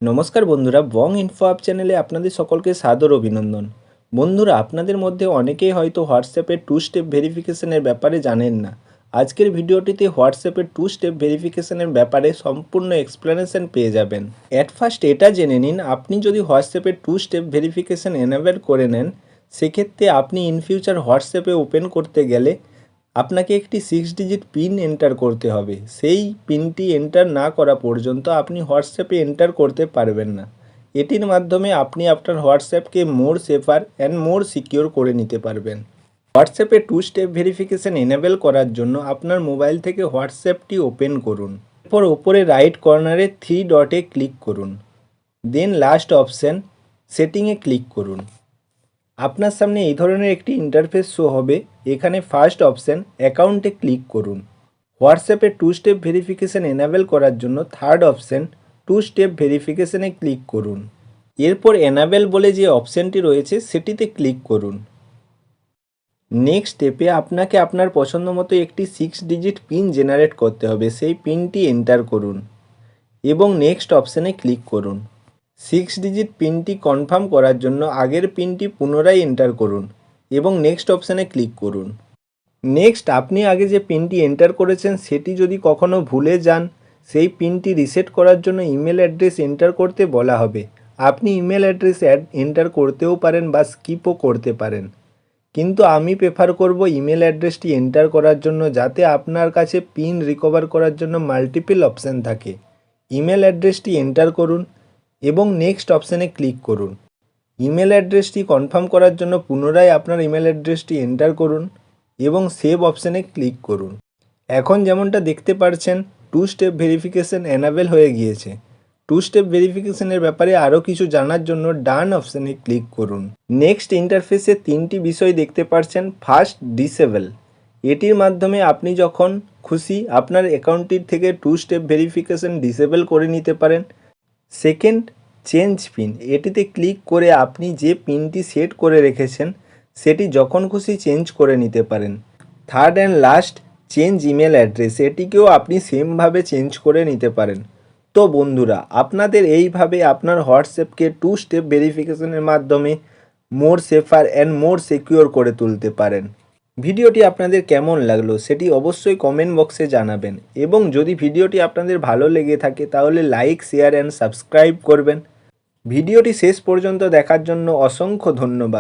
নমস্কার বন্ধুরা, বং ইনফোহাব চ্যানেলে আপনাদের সকলকে সাদর অভিনন্দন। বন্ধুরা, আপনাদের মধ্যে অনেকেই হয়তো হোয়াটসঅ্যাপের 2 স্টেপ ভেরিফিকেশনের ব্যাপারে জানেন না। আজকের ভিডিওটিতে হোয়াটসঅ্যাপের 2 স্টেপ ভেরিফিকেশনের ব্যাপারে সম্পূর্ণ এক্সপ্লেনেশন পেয়ে যাবেন। অ্যাট ফার্স্ট এটা জেনে নিন, আপনি যদি হোয়াটসঅ্যাপের 2 স্টেপ ভেরিফিকেশন এনেবল করে নেন, সেক্ষেত্রে আপনি ইন ফিউচার হোয়াটসঅ্যাপে ওপেন করতে গেলে আপনাকে একটি 6 ডিজিট পিন এন্টার করতে হবে। সেই পিনটি এন্টার না করা পর্যন্ত আপনি হোয়াটসঅ্যাপে এন্টার করতে পারবেন না। এটির মাধ্যমে আপনি আপনার হোয়াটসঅ্যাপকে মোর সেফার অ্যান্ড মোর সিকিউর করে নিতে পারবেন। হোয়াটসঅ্যাপে 2 স্টেপ ভেরিফিকেশন এনেবল করার জন্য আপনার মোবাইল থেকে হোয়াটসঅ্যাপটি ওপেন করুন। এরপর ওপরে রাইট কর্নারে 3 ডটে ক্লিক করুন। দেন লাস্ট অপশান সেটিংয়ে ক্লিক করুন। আপনার সামনে এই ধরনের একটি ইন্টারফেস শো হবে। এখানে ফার্স্ট অপশান অ্যাকাউন্টে ক্লিক করুন। হোয়াটসঅ্যাপে 2 স্টেপ ভেরিফিকেশন এনাবেল করার জন্য থার্ড অপশান 2 স্টেপ ভেরিফিকেশনে ক্লিক করুন। এরপর এনাবেল বলে যে অপশানটি রয়েছে সেটিতে ক্লিক করুন। নেক্সট স্টেপে আপনাকে আপনার পছন্দ মতো একটি 6 ডিজিট পিন জেনারেট করতে হবে। সেই পিনটি এন্টার করুন এবং নেক্সট অপশানে ক্লিক করুন। 6 ডিজিট পিনটি কনফার্ম করার জন্য আগের পিনটি পুনরায় এন্টার করুন এবং নেক্সট অপশানে ক্লিক করুন। নেক্সট আপনি আগে যে পিনটি এন্টার করেছেন সেটি যদি কখনও ভুলে যান, সেই পিনটি রিসেট করার জন্য ইমেল অ্যাড্রেস এন্টার করতে বলা হবে। আপনি ইমেল অ্যাড্রেস এন্টার করতেও পারেন বা স্কিপও করতে পারেন, কিন্তু আমি প্রেফার করব ইমেল অ্যাড্রেসটি এন্টার করার জন্য, যাতে আপনার কাছে পিন রিকভার করার জন্য মাল্টিপল অপশান থাকে। ইমেল অ্যাড্রেসটি এন্টার করুন এবং নেক্সট অপশানে ক্লিক করুন। ইমেল অ্যাড্রেসটি কনফার্ম করার জন্য পুনরায় আপনার ইমেল অ্যাড্রেসটি এন্টার করুন এবং সেভ অপশানে ক্লিক করুন। এখন যেমনটা দেখতে পাচ্ছেন 2 স্টেপ ভেরিফিকেশন এনাবেল হয়ে গিয়েছে। 2 স্টেপ ভেরিফিকেশনের ব্যাপারে আরও কিছু জানার জন্য ডান অপশানে ক্লিক করুন। নেক্সট ইন্টারফেসে 3টি বিষয় দেখতে পাচ্ছেন। First, disable. এটির মাধ্যমে আপনি যখন খুশি আপনার অ্যাকাউন্টটির থেকে 2 স্টেপ ভেরিফিকেশন ডিসেবল করে নিতে পারেন। Second, change pin. এটিতে ক্লিক করে আপনি যে পিনটি সেট করে রেখেছেন সেটি যখন খুশি চেঞ্জ করে নিতে পারেন। Third and last, change email address. এটিকেও আপনি সেমভাবে চেঞ্জ করে নিতে পারেন। তো বন্ধুরা, আপনাদের এইভাবে আপনার হোয়াটসঅ্যাপকে 2 স্টেপ ভেরিফিকেশনের মাধ্যমে মোর সেফার অ্যান্ড মোর সিকিউর করে তুলতে পারেন। ভিডিওটি আপনাদের কেমন লাগলো সেটি অবশ্যই কমেন্ট বক্সে জানাবেন এবং যদি ভিডিওটি আপনাদের ভালো লেগে থাকে তাহলে লাইক, শেয়ার অ্যান্ড সাবস্ক্রাইব করবেন। ভিডিওটি শেষ পর্যন্ত দেখার জন্য অসংখ্য ধন্যবাদ।